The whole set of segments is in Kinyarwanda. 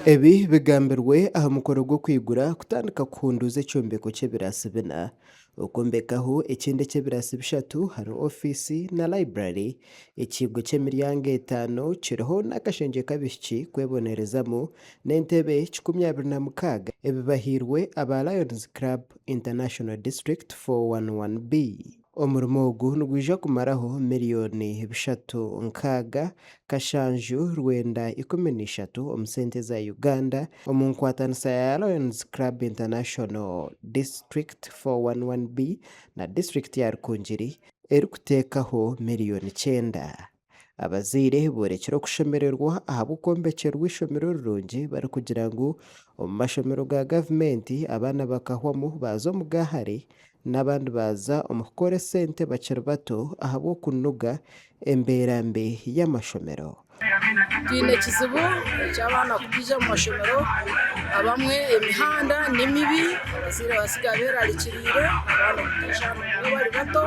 Ebi bigambirwe aha mukoro gwo kwigura kutandika kuhunduza ekyombeko ky'ebiraasi bina okombekaho ekindi ky'ebiraasi bishatu hari ofisi na library. Ekigo ky'emiryango 5 kiriho n'akashengye kabishiki kwebonerezamu n'entebe 26 ebibahirwe aba Lions Club International District 411B. Omurimo ogu nigwija kumaraho miliyoni 36 kashanju 913 omu sente za Uganda omu nkwatanisa ya Lions Club International District 411B na District ya Rukungiri erikuteekaho miliyoni 9. Abazaire borekire okushemererwa ahabw'okwombekyerwa ishomero rirungi barikugira ngu omu mashomero ga gavumenti abaana bakahwamu baza omu gahare n'abandi baza omu kukora sente bakiri bato ahabw'okunoga embeera mbi y'amashomero. Twine ekizibu eky'abaana kutija mu mashomero, abamwe emihanda ni mibi, abazaire basigaye beerarikiriire abaana kutija nabo bari bato.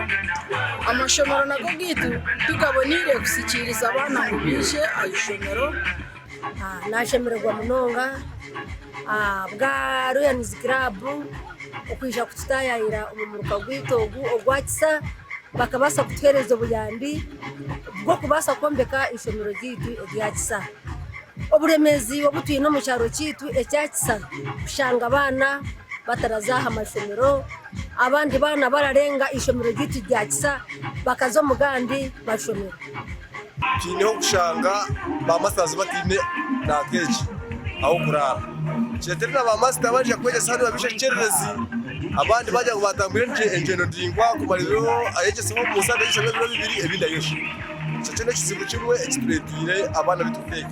Amashomero nago gaitu tigaboniire kusikiriza abaana ngu baije aha ishomero. Nashemererwa munonga bwa Lions Club okwija kututayayira omumuruka gwaitu ogu ogwa Kisa bakabasa kutuhereza obuyambi bwo kubasa kwombeka ishomero ryaitu erya Kisa. Oburemezi obu twine omu kyaro kyaitu ekya Kisa kushanga abaana bataraza aha mashomero, abandi baana bararenga ishomero ryaitu rya Kisa bakaza omu gandi mashomero. Twineho kushanga ba masters batine na keji aho kurara cyetere na ba master baje kwegesa hano babishekererezi abandi bajya kubatambira engendo ndingwa kumariro ayegese mu musande y'ishomero 2 ebinda yoshe cyane kizibu kimwe ekituretire abana bitufeke.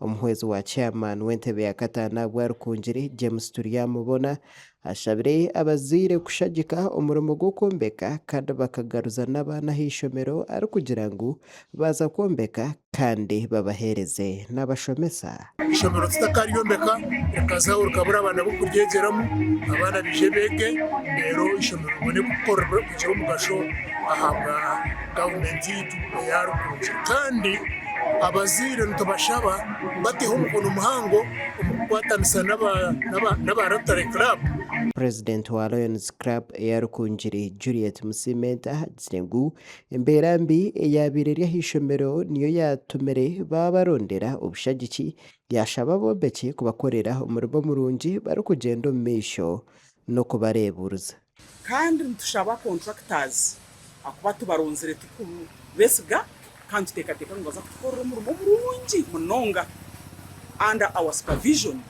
Omuhwezi wa chairman w'entebe ya Katana bwa Rukungiri James Turyamubona ashabire abazaire kushagika omurimo gwo kwombeka kandi bakagaruza n'abaana h'ishomero ari kugira ngu baza kwombeka kandi babahereze n'abashomesa. Ishomero tutakariyombeka rikaza urukabura abana bo kuryegeramo abana bije bege rero ishomero bone gukora kugira umugasho ahabwa gavumenti ya Rukungiri kandi abazaire ntubashaba bateho umukono muhango omukwatanisa n'aba Rotary Club. President wa Lions Club ya Rukungiri Juliet Musimenta ngu embeera mbi eyabirira h'ishomero niyo yatumire babarondera obushagiki yashaba bombeki kubakorera omurimo murungi barikugenda omu maisho no kubareeburuza. Kandi ntushaba contractors akuba tubaronzere tukubesiga kandi tuteekateeka ngu baza kutukorera omurimo murungi munonga under our supervision.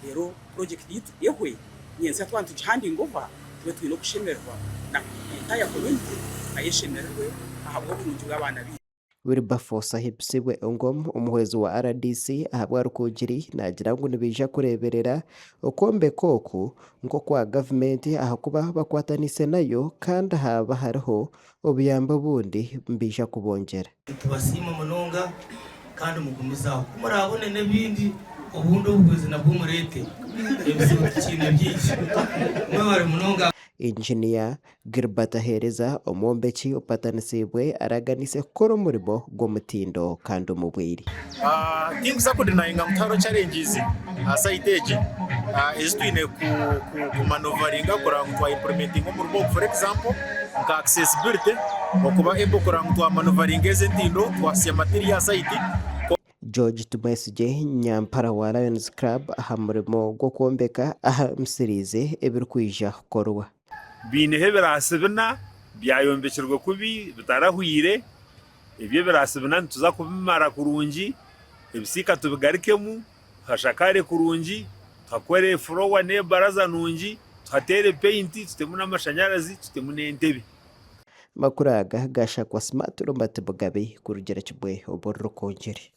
Rero project yitu yehwe nyense twantu gihanding over twe twino kushemererwa na entire community ayeshemererwe ahabwo bulungi bw'abana bi. Wilberforce Sahibsibwe Ongom omuhwezi wa RDC ahabwa Rukungiri nagira ngu nibija kureberera okombeka oku nko kwa gavumenti ahakuba bakwatanise nayo kandi haba hariho obuyambo bundi mbija kubongera. Tubasima munonga kandi mugumizaho kumurabone n'ebindi obundi obuhwezi nabwo murete ebizibu tukine byinshi mwari munonga. Engineer Gilbert Hereza omwombeki opatanisibwe araganise kukora omurimo gw'omutindo kandi omubwiri. Tingusa kudinayinga mutaro challenges site ezitwine kumanovaringa kuranga twa implementing omurimo for example nka accessibility okuba able kuranga twa manovaringa ezentindo twasya material site. George Tumesije nyampara wa Lions Club aha murimo gwo kwombeka aha Msirize ebirikwija kukorwa. Bineho ebiraasi bina byayombekirwe kubi bitarahwire ebyo ebiraasi bina nituza kubimara kurungi ebisiika tubigarikemu hashakare kurungi hakore floor n'ebaraza nungi tuhatere paint tutemu n'amashanyarazi tutemu n'entebe. Makuru aga gashakwa Smart Robert Mugabe ku rugero kibwe obo Rukungiri.